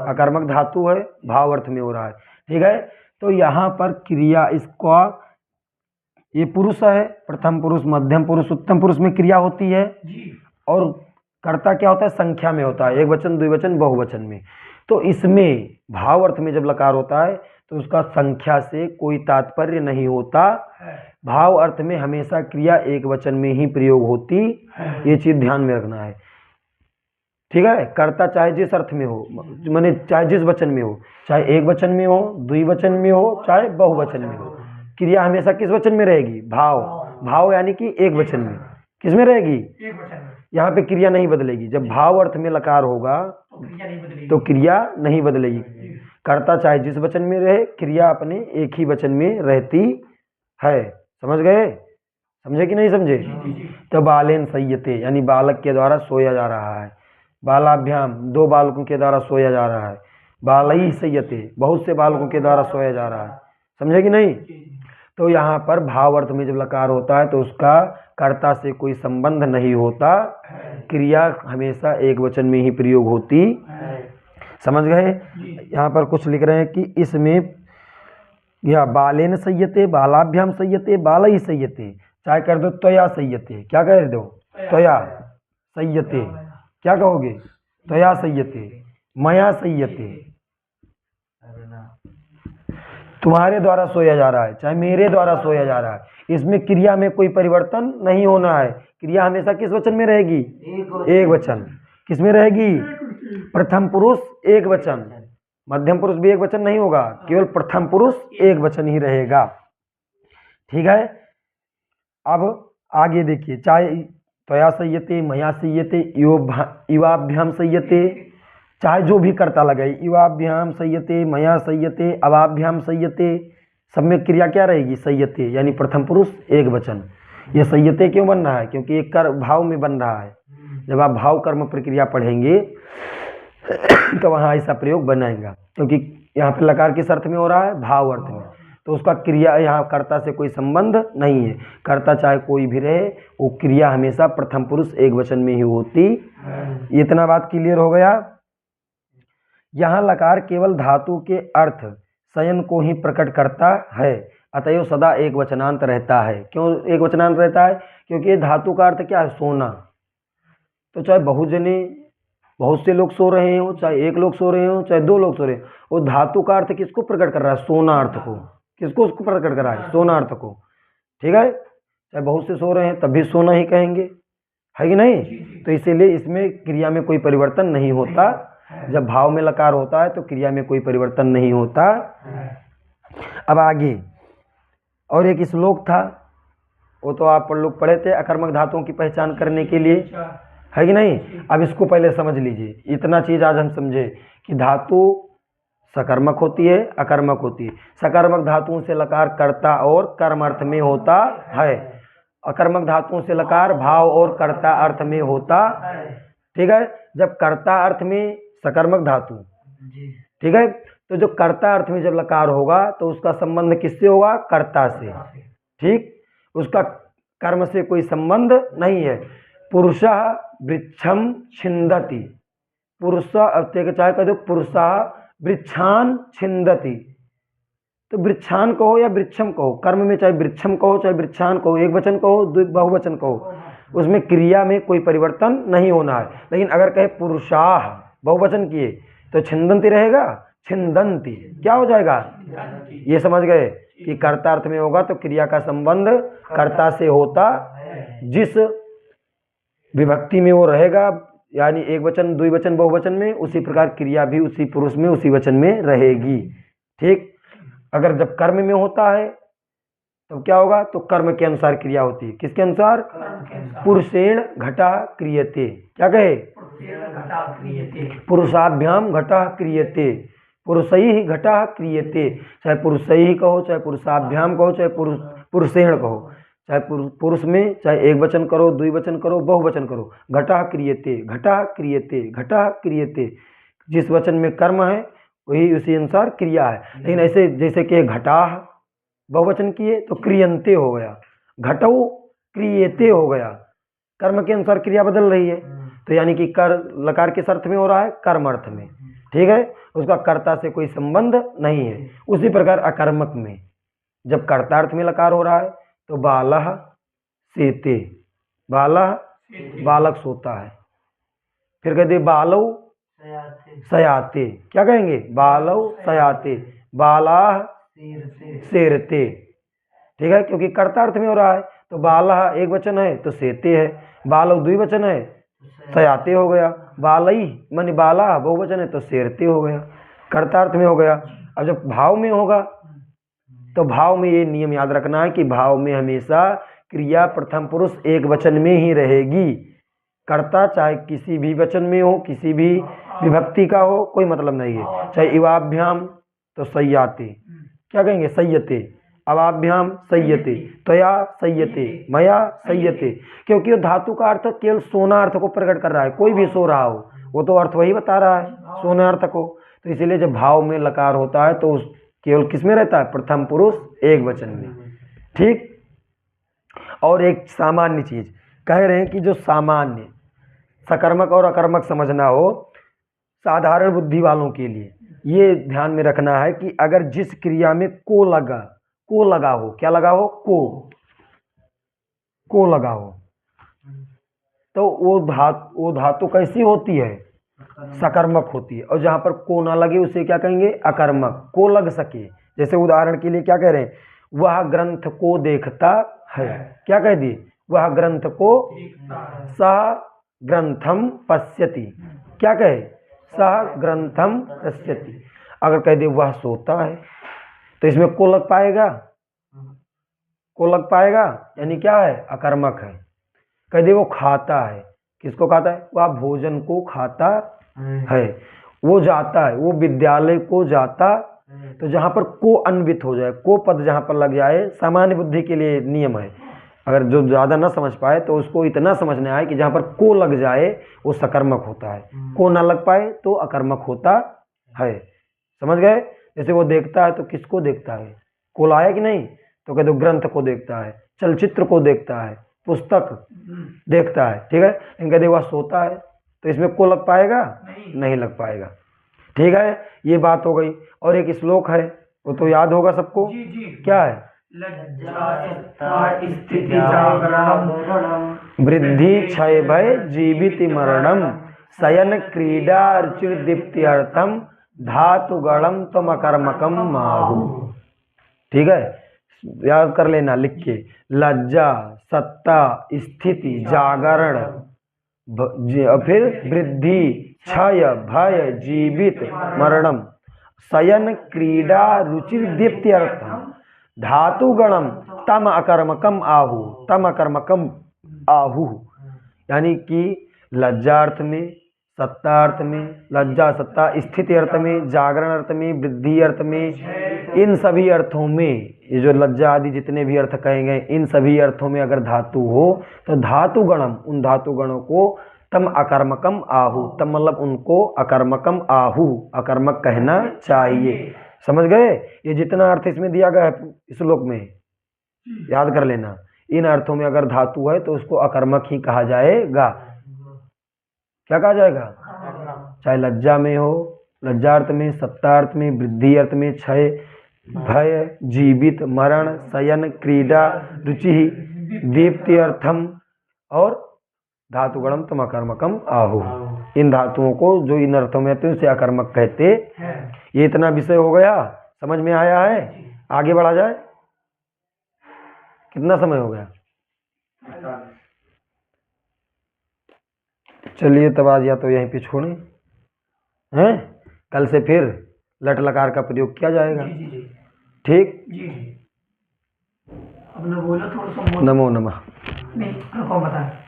अकर्मक धातु है, भाव अर्थ में हो रहा है। ठीक है, तो यहाँ पर क्रिया इसका, ये पुरुष है, प्रथम पुरुष, मध्यम पुरुष, उत्तम पुरुष में क्रिया होती है। और कर्ता क्या होता है? संख्या में होता है, एक वचन, द्विवचन, बहुवचन में। तो इसमें भाव अर्थ में जब लकार होता है तो उसका संख्या से कोई तात्पर्य नहीं होता। भाव अर्थ में हमेशा क्रिया एक वचन में ही प्रयोग होती। ये चीज ध्यान में रखना है। ठीक है, कर्ता चाहे जिस अर्थ में हो, माने चाहे जिस वचन में हो, चाहे एक वचन में हो, द्विवचन में हो, चाहे बहुवचन में हो, क्रिया हमेशा किस वचन में रहेगी? भाव। भाव यानी कि एक वचन में। किस में रहेगी? एक वचन में। यहाँ पे क्रिया नहीं बदलेगी। जब भाव अर्थ में लकार होगा तो क्रिया नहीं बदलेगी। कर्ता चाहे जिस वचन में रहे, क्रिया अपने एक ही वचन में रहती है। समझ गए? समझे कि नहीं समझे? तो बालेन संयते यानी बालक के द्वारा सोया जा रहा है। बालाभ्याम दो बालकों के द्वारा सोया जा रहा है। बालई संयते बहुत से बालकों के द्वारा सोया जा रहा है। समझे कि नहीं? तो यहाँ पर भाव अर्थ में जब लकार होता है तो उसका कर्ता से कोई संबंध नहीं होता। क्रिया हमेशा एक वचन में ही प्रयोग होती। समझ गए? यहाँ पर कुछ लिख रहे हैं कि इसमें या बालेन संयते, बालाभ्याम संयते, बालई संयते, चाहे कर दो त्वया संयते। क्या कह दो? त्वया संयते। क्या कहोगे? त्वया संयते, मया संयते। तुम्हारे द्वारा सोया जा रहा है, चाहे मेरे द्वारा सोया जा रहा है। इसमें क्रिया में कोई परिवर्तन नहीं होना है। क्रिया हमेशा किस वचन में रहेगी? एक वचन। किस में रहेगी? प्रथम पुरुष एक वचन, मध्यम पुरुष भी एक वचन नहीं होगा, केवल प्रथम पुरुष एक वचन ही रहेगा। ठीक है, अब आगे देखिए, चाहे त्वया संयते, मया संयते, इवाभ्याम संयते, चाहे जो भी कर्ता लगे, इवाभ्याम संयते, मया संयते, अवाभ्याम संयते, सब में क्रिया क्या रहेगी? संयते यानी प्रथम पुरुष एक वचन। ये संयते क्यों बन रहा है? क्योंकि एक कर भाव में बन रहा है। जब आप भाव कर्म प्रक्रिया पढ़ेंगे तो वहाँ ऐसा प्रयोग बनाएगा, क्योंकि यहाँ पे लकार किस अर्थ में हो रहा है? भाव अर्थ में। तो उसका क्रिया यहाँ कर्ता से कोई संबंध नहीं है। कर्ता चाहे कोई भी रहे, वो क्रिया हमेशा प्रथम पुरुष एक वचन में ही होती। इतना बात क्लियर हो गया। यहाँ लकार केवल धातु के अर्थ शयन को ही प्रकट करता है, अतएव सदा एक वचनांत रहता है। क्यों एक वचनांत रहता है? क्योंकि ये धातु का अर्थ क्या है? सोना। तो चाहे बहुजने बहुत से लोग सो रहे हो, चाहे एक लोग सो रहे हो, चाहे दो लोग सो रहे हो, वो धातु का अर्थ किसको प्रकट कर रहा है? सोना अर्थ को। किसको उसको प्रकट कर रहा है? सोना अर्थ को। ठीक है, चाहे बहुत से सो रहे हैं तब भी सोना ही कहेंगे, है कि नहीं? तो इसीलिए इसमें क्रिया में कोई परिवर्तन नहीं होता। जब भाव में लकार होता है तो क्रिया में कोई परिवर्तन नहीं होता। अब आगे और एक श्लोक था, वो तो आप लोग पढ़े थे, अकर्मक धातुओं की पहचान करने के लिए, है कि नहीं? अब इसको पहले समझ लीजिए। इतना चीज आज हम समझे कि धातु सकर्मक होती है, अकर्मक होती है। सकर्मक धातुओं से लकार कर्ता और कर्म अर्थ में होता है, अकर्मक धातुओं से लकार भाव और कर्ता अर्थ में होता। ठीक है, जब कर्ता अर्थ में सकर्मक धातु, ठीक है, तो जो कर्ता अर्थ में जब लकार होगा तो उसका संबंध किससे होगा? कर्ता से। ठीक, उसका कर्म से कोई संबंध नहीं है। पुरुषः वृक्षम छिंदति, पुरुष चाहे कह दो पुरुषः वृक्षान छिंदति, तो वृक्षान कहो या वृक्षम कहो, कर्म में चाहे वृक्षम कहो चाहे वृक्षान कहो, एक वचन कहो बहुवचन कहो, उसमें क्रिया में कोई परिवर्तन नहीं होना है। लेकिन अगर कहे पुरुषाः बहुवचन किए तो छिंदंती रहेगा, छिंदंती क्या हो जाएगा? ये समझ गए कि कर्ता अर्थ में होगा तो क्रिया का संबंध कर्ता से होता, जिस विभक्ति में वो रहेगा, यानी एक वचन द्विवचन बहुवचन में, उसी प्रकार क्रिया भी उसी पुरुष में उसी वचन में रहेगी। ठीक, अगर जब कर्म में होता है तब क्या होगा? तो कर्म के अनुसार क्रिया होती है। किसके अनुसार? पुरुषेण घटा क्रियते। क्या कहे? पुरुषाभ्याम घटा क्रियते, पुरुषैहि घटा क्रियते। चाहे पुरुषैहि कहो, चाहे पुरुषाभ्याम कहो, चाहे पुरुषेण कहो, चाहे पुरुष में चाहे एक वचन करो, द्विवचन करो, बहुवचन करो, घटा क्रियते, घटा क्रियते, घटा क्रियते। जिस वचन में कर्म है वही उसी अनुसार क्रिया है। लेकिन ऐसे जैसे कि घटा बहुवचन किए तो क्रियंते हो गया, घटौ क्रियते हो गया, कर्म के अनुसार क्रिया बदल रही है। तो यानी कि कर लकार किस अर्थ में हो रहा है? कर्म अर्थ में। ठीक है, उसका कर्ता से कोई संबंध नहीं है। उसी प्रकार अकर्मक में जब कर्तार्थ में लकार हो रहा है तो बालः सेते, बालः बालक सोता है। फिर कहते बालौ सयाते, क्या कहेंगे? बालौ सयाते, बालाह सेरते। ठीक है, क्योंकि कर्तार्थ में हो रहा है तो बालः एक वचन है तो सेते है, बालौ द्विवचन है सयाते हो गया, बालई माने बाला बहुवचन है तो सेरते हो गया, कर्तार्थ में हो गया। अब जब भाव में होगा तो भाव में ये नियम याद रखना है कि भाव में हमेशा क्रिया प्रथम पुरुष एक वचन में ही रहेगी। कर्ता चाहे किसी भी वचन में हो, किसी भी विभक्ति का हो, कोई मतलब नहीं है। चाहे इवाभ्याम तो सय्याते, क्या कहेंगे? सय्यते, अवाभ्याम सय्यते, त्वया सय्यते, मया सय्यते, क्योंकि वो धातु का अर्थ केवल सोना अर्थ को प्रकट कर रहा है। कोई भी सो रहा हो वो तो अर्थ वही बता रहा है, सोना अर्थ को। तो इसीलिए जब भाव में लकार होता है तो उस केवल किस में रहता है? प्रथम पुरुष एक वचन में। ठीक, और एक सामान्य चीज कह रहे हैं कि जो सामान्य सकर्मक और अकर्मक समझना हो साधारण बुद्धि वालों के लिए ये ध्यान में रखना है कि अगर जिस क्रिया में को लगा हो, क्या लगा हो? को लगा हो, तो वो धातु कैसी होती है? सकर्मक होती है। और जहां पर को ना लगे उसे क्या कहेंगे? अकर्मक। को लग सके, जैसे उदाहरण के लिए क्या कह रहे हैं? वह ग्रंथ को देखता है, क्या कह दिए? वह ग्रंथ को, सह ग्रंथम पश्यति, क्या कहे? सह ग्रंथम पश्यति। अगर कह दे वह सोता है तो इसमें को लग पाएगा? को लग पाएगा, यानी क्या है? अकर्मक है। कह दे वो खाता है, किसको खाता है? वह भोजन को खाता है। वो जाता है, वो विद्यालय को जाता। तो जहां पर को अन्वित हो जाए, को पद जहां पर लग जाए, सामान्य बुद्धि के लिए नियम है। अगर जो ज्यादा ना समझ पाए तो उसको इतना समझना है कि जहां पर को लग जाए वो सकर्मक होता है, को ना लग पाए तो अकर्मक होता है। समझ गए? जैसे वो देखता है तो किसको देखता है? कुल आया कि नहीं? तो कह दो ग्रंथ को देखता है, चलचित्र को देखता है, पुस्तक देखता है, ठीक है। लेकिन कह दे वह सोता है, तो इसमें को लग पाएगा? नहीं लग पाएगा, ठीक है। ये बात हो गई। और एक श्लोक है, वो तो याद होगा सबको। क्या है? वृद्धि क्षय भय जीवित मरणम शयन क्रीडा रुचिर्दीप्त्यर्थम धातुगणम तमकर्मकम माहु। ठीक है, याद कर लेना लिख के। लज्जा, सत्ता, स्थिति, जागरण, फिर वृद्धि, क्षय, भय, जीवित, मरणम, शयन, क्रीड़ा, रुचिर्दीप्त्यर्थम, धातुगणम तम अकर्मकम आहु। तम अकर्मकम आहु यानी कि लज्जा अर्थ में, सत्ता अर्थ में, लज्जा सत्ता, स्थिति अर्थ में, जागरण अर्थ में, वृद्धि अर्थ में, इन सभी अर्थों में, ये जो लज्जा आदि जितने भी अर्थ कहेंगे, इन सभी अर्थों में अगर धातु हो तो धातुगणम, उन धातुगणों को तम अकर्मकम आहु, तम मतलब उनको अकर्मकम आहु, अकर्मक कहना चाहिए। समझ गए? ये जितना अर्थ इसमें दिया गया है इस श्लोक में, याद कर लेना। इन अर्थों में अगर धातु है तो उसको अकर्मक ही कहा जाएगा। क्या कहा जाएगा? चाहे लज्जा में हो, लज्जा अर्थ में, सत्ता अर्थ में, वृद्धि अर्थ में, क्षय, भय, जीवित, मरण, शयन, क्रीड़ा, रुचि, दीप्ति अर्थम, और धातुगणम तम अकर्मकम आहु। इन धातुओं को जो इन अर्थों में आते हैं उसे अकर्मक कहते हैं। ये इतना विषय हो गया, समझ में आया है? आगे बढ़ा जाए। कितना समय हो गया? चलिए तब आज या तो यहीं पे छोड़ें, हैं? कल से फिर लट लकार का प्रयोग किया जाएगा। ठीक? अपने बोला थोड़ा सा नमो नमः। नहीं, बताएं।